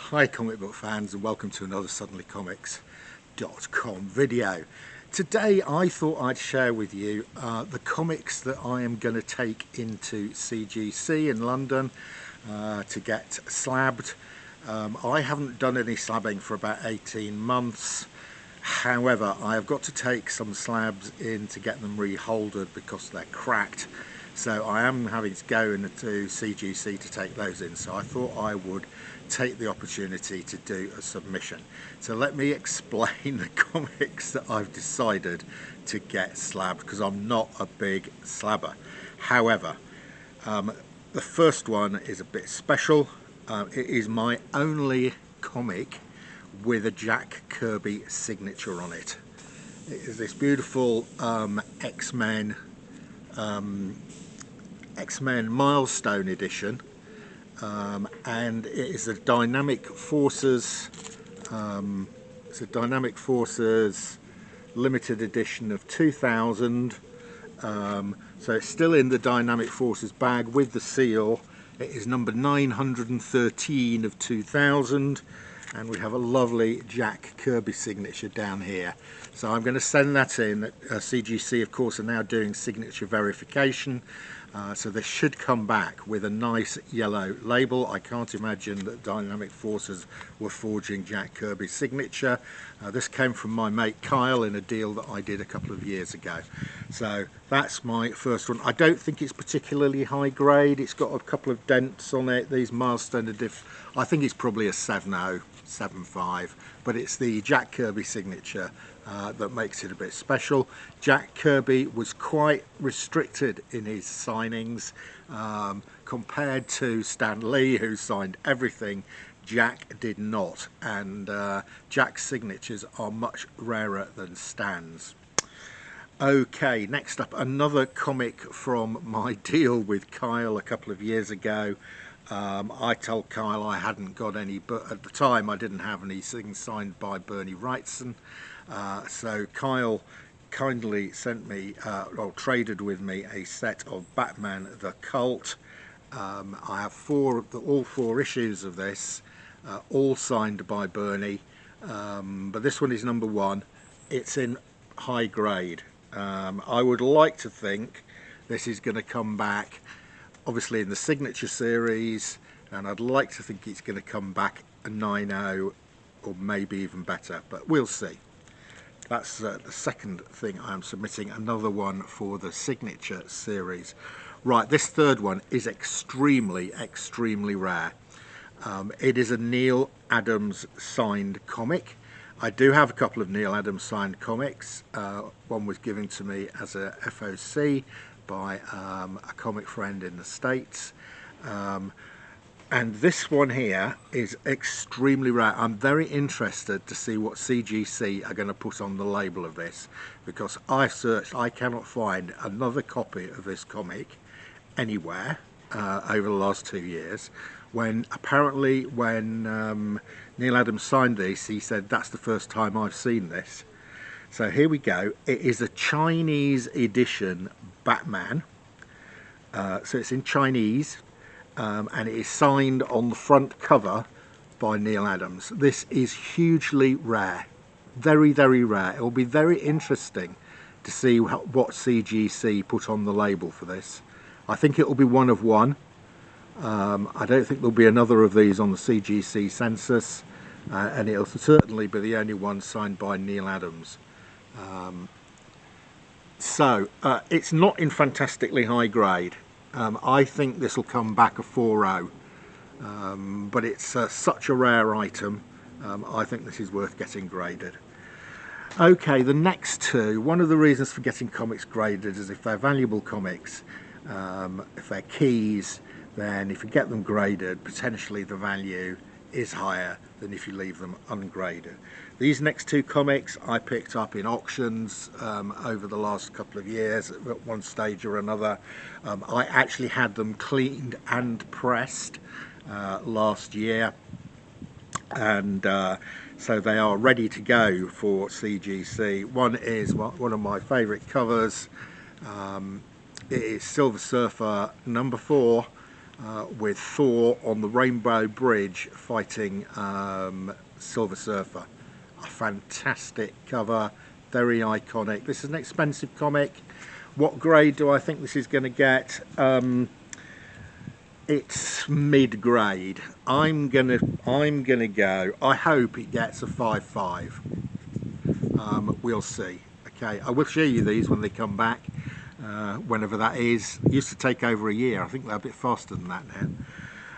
Hi comic book fans, and welcome to another suddenlycomics.com video. Today I thought I'd share with you the comics that I am going to take into CGC in London to get slabbed. I haven't done any slabbing for about 18 months. However, I have got to take some slabs in to get them reholdered because they're cracked. So I am having to go into CGC to take those in. So I thought I would take the opportunity to do a submission. So let me explain the comics that I've decided to get slabbed, because I'm not a big slabber. However, the first one is a bit special. It is my only comic with a Jack Kirby signature on it. It is this beautiful X-Men Milestone edition, and it is a Dynamic Forces. It's a Dynamic Forces limited edition of 2000. So it's still in the Dynamic Forces bag with the seal. It is number 913 of 2000. And we have a lovely Jack Kirby signature down here. So I'm going to send that in. CGC, of course, are now doing signature verification. So they should come back with a nice yellow label. I can't imagine that Dynamic Forces were forging Jack Kirby's signature. This came from my mate Kyle in a deal that I did a couple of years ago. So that's my first one. I don't think it's particularly high grade. It's got a couple of dents on it. These milestone edition, I think it's probably a 7.0, 7.5, but it's the Jack Kirby signature that makes it a bit special. Jack Kirby was quite restricted in his signings compared to Stan Lee, who signed everything. Jack did not, and Jack's signatures are much rarer than Stan's. Okay, next up, another comic from my deal with Kyle a couple of years ago. I told Kyle I hadn't got any, but at the time I didn't have anything signed by Bernie Wrightson. So Kyle kindly sent me, or traded with me, a set of Batman the Cult. I have all four issues of this, all signed by Bernie, but this one is number one. It's in high grade. I would like to think this is going to come back obviously in the signature series, and I'd like to think it's going to come back a 9.0 or maybe even better, but we'll see. That's the second thing I'm submitting, another one for the signature series. Right, this third one is extremely rare. It is a Neil Adams signed comic. I do have a couple of Neil Adams signed comics. One was given to me as a FOC by a comic friend in the States, and this one here is extremely rare. I'm very interested to see what CGC are going to put on the label of this, because I've searched, I cannot find another copy of this comic anywhere over the last 2 years, when apparently when Neil Adams signed this, he said that's the first time I've seen this. So here we go. It is a Chinese edition Batman. So it's in Chinese, and it is signed on the front cover by Neil Adams. This is hugely rare, very rare. It will be very interesting to see what CGC put on the label for this. I think it will be one of one. I don't think there'll be another of these on the CGC census, and it'll certainly be the only one signed by Neil Adams. It's not in fantastically high grade. I think this will come back a 4.0, but it's such a rare item. I think this is worth getting graded. Okay, the next two, one of the reasons for getting comics graded is if they're valuable comics, if they're keys, then if you get them graded, potentially the value is higher than if you leave them ungraded. These next two comics I picked up in auctions over the last couple of years at one stage or another. I actually had them cleaned and pressed last year, and so they are ready to go for CGC. One is one of my favourite covers. It is Silver Surfer number 4. with Thor on the Rainbow Bridge fighting Silver Surfer. A fantastic cover, very iconic. This is an expensive comic. What grade do I think this is going to get? It's mid-grade. I'm gonna go. I hope it gets a 5.5. We'll see. Okay, I will show you these when they come back, whenever that is. It used to take over a year. I think they're a bit faster than that now.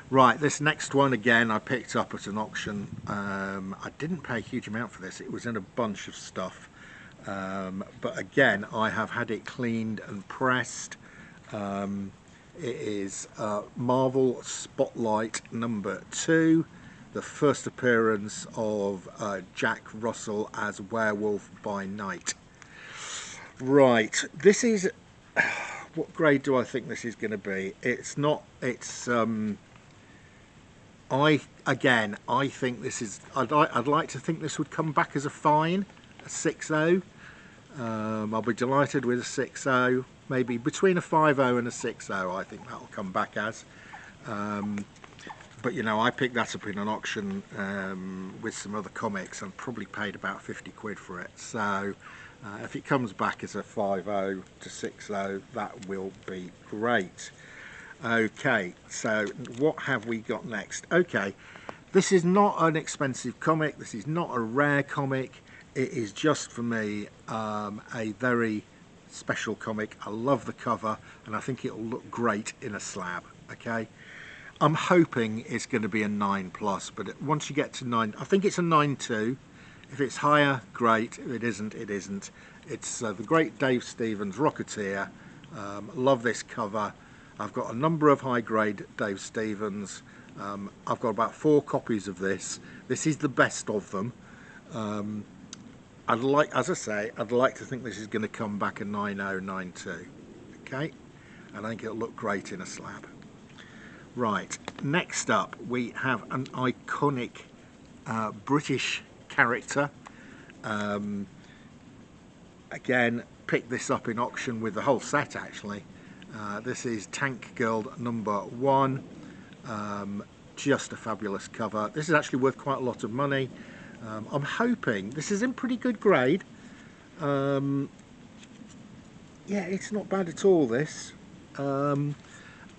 Right, this next one again I picked up at an auction. I didn't pay a huge amount for this. It was in a bunch of stuff, but again I have had it cleaned and pressed. It is Marvel Spotlight #2, the first appearance of Jack Russell as Werewolf by Night. Right, this is, what grade do I think this is going to be? It's not, it's, I think this is, I'd like to think this would come back as a fine, a 6.0. I'll be delighted with a 6.0. Maybe between a 5.0 and a 6.0, I think that'll come back as. But you know, I picked that up in an auction with some other comics and probably paid about 50 quid for it. So if it comes back as a 5.0 to 6.0, that will be great. Okay, so what have we got next? Okay, this is not an expensive comic. This is not a rare comic. It is just for me a very special comic. I love the cover and I think it'll look great in a slab. Okay, I'm hoping it's going to be a 9+, but once you get to 9, I think it's a 9.2. If it's higher, great. If it isn't, it isn't. It's the great Dave Stevens Rocketeer. Love this cover. I've got a number of high-grade Dave Stevens. I've got about 4 copies of this. This is the best of them. As I say, I'd like to think this is going to come back a 9.0, 9.2. Okay, and I think it'll look great in a slab. Right, next up we have an iconic British character. Again, picked this up in auction with the whole set actually. This is Tank Girl #1. Just a fabulous cover. This is actually worth quite a lot of money. I'm hoping this is in pretty good grade. Yeah, it's not bad at all, this.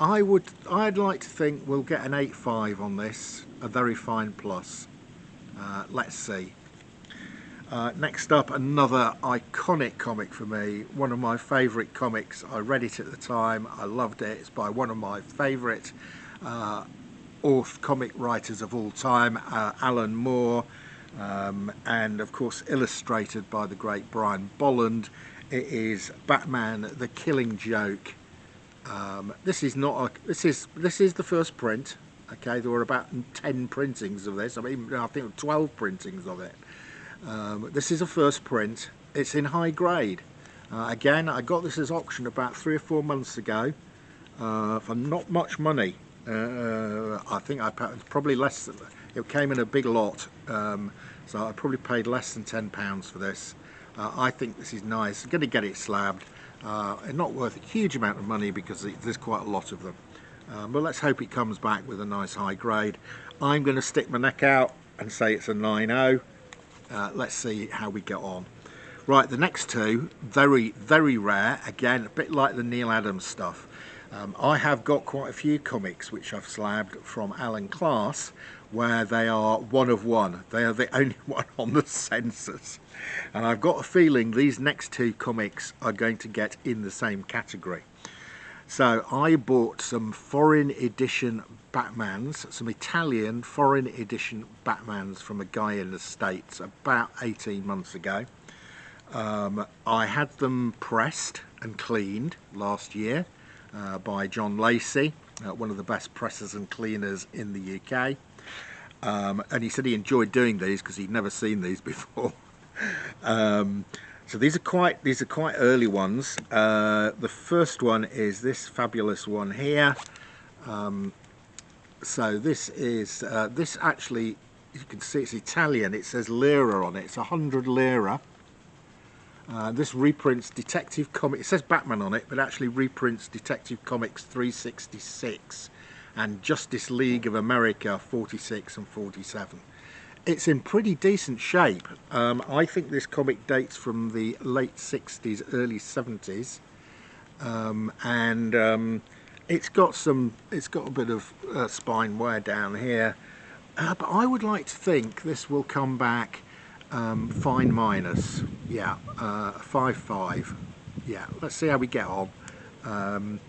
I'd like to think we'll get an 8.5 on this, a very fine plus. Let's see. Next up, another iconic comic for me, one of my favourite comics. I read it at the time, I loved it. It's by one of my favourite comic writers of all time, Alan Moore, and of course illustrated by the great Brian Bolland. It is Batman: The Killing Joke. This is the first print. Okay, there were about 10 printings of this. I mean, I think 12 printings of it. This is a first print. It's in high grade. Again, I got this as auction about 3 or 4 months ago for not much money. I think I paid probably less than, it came in a big lot, so I probably paid less than £10 for this. I think this is nice. I'm going to get it slabbed. And not worth a huge amount of money because there's quite a lot of them. But let's hope it comes back with a nice high grade. I'm going to stick my neck out and say it's a 9.0. Let's see how we get on. Right, the next two, very, very rare. Again, a bit like the Neil Adams stuff. I have got quite a few comics which I've slabbed from Alan Class, where they are one of one. They are the only one on the census. And I've got a feeling these next two comics are going to get in the same category. So I bought some foreign edition Batmans, some Italian foreign edition Batmans from a guy in the States about 18 months ago. I had them pressed and cleaned last year by John Lacey, one of the best pressers and cleaners in the UK. And he said he enjoyed doing these because he'd never seen these before. So these are quite early ones. The first one is this fabulous one here. So this is this actually, you can see it's Italian. It says lira on it. It's 100 lira. This reprints Detective Comics. It says Batman on it, but actually reprints Detective Comics 366. and Justice League of America 46 and 47. It's in pretty decent shape. I think this comic dates from the late 60s, early 70s, and it's got a bit of spine wear down here, but I would like to think this will come back fine minus, yeah, 5.5. Yeah, let's see how we get on.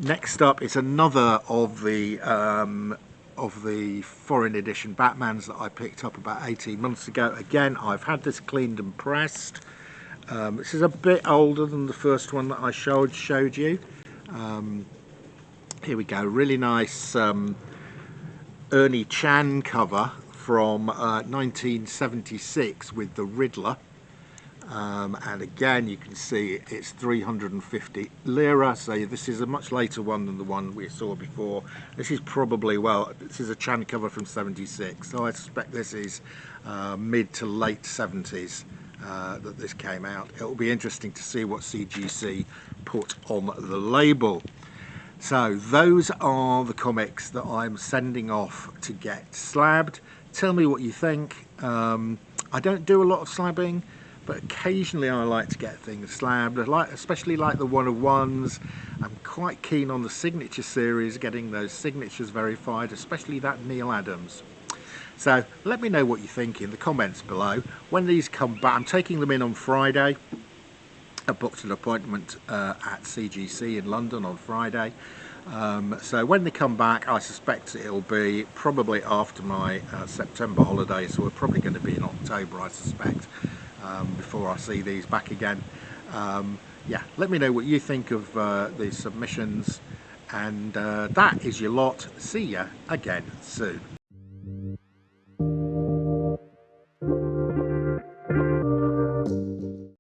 Next up is another of the foreign edition Batmans that I picked up about 18 months ago. Again, I've had this cleaned and pressed. This is a bit older than the first one that I showed you. Here we go, really nice Ernie Chan cover from 1976 with the Riddler. And again, you can see it's 350 lira, so this is a much later one than the one we saw before. This is probably, well, this is a Chan cover from 76, so I suspect this is mid to late 70s that this came out. It will be interesting to see what CGC put on the label. So those are the comics that I'm sending off to get slabbed. Tell me what you think. I don't do a lot of slabbing, but occasionally I like to get things slabbed. Especially like the one-of-ones. I'm quite keen on the signature series, getting those signatures verified, especially that Neil Adams. So let me know what you think in the comments below. When these come back, I'm taking them in on Friday. I booked an appointment at CGC in London on Friday. So when they come back, I suspect it'll be probably after my September holiday, so we're probably going to be in October, I suspect, before I see these back again. Yeah, let me know what you think of these submissions, and that is your lot. See ya again soon.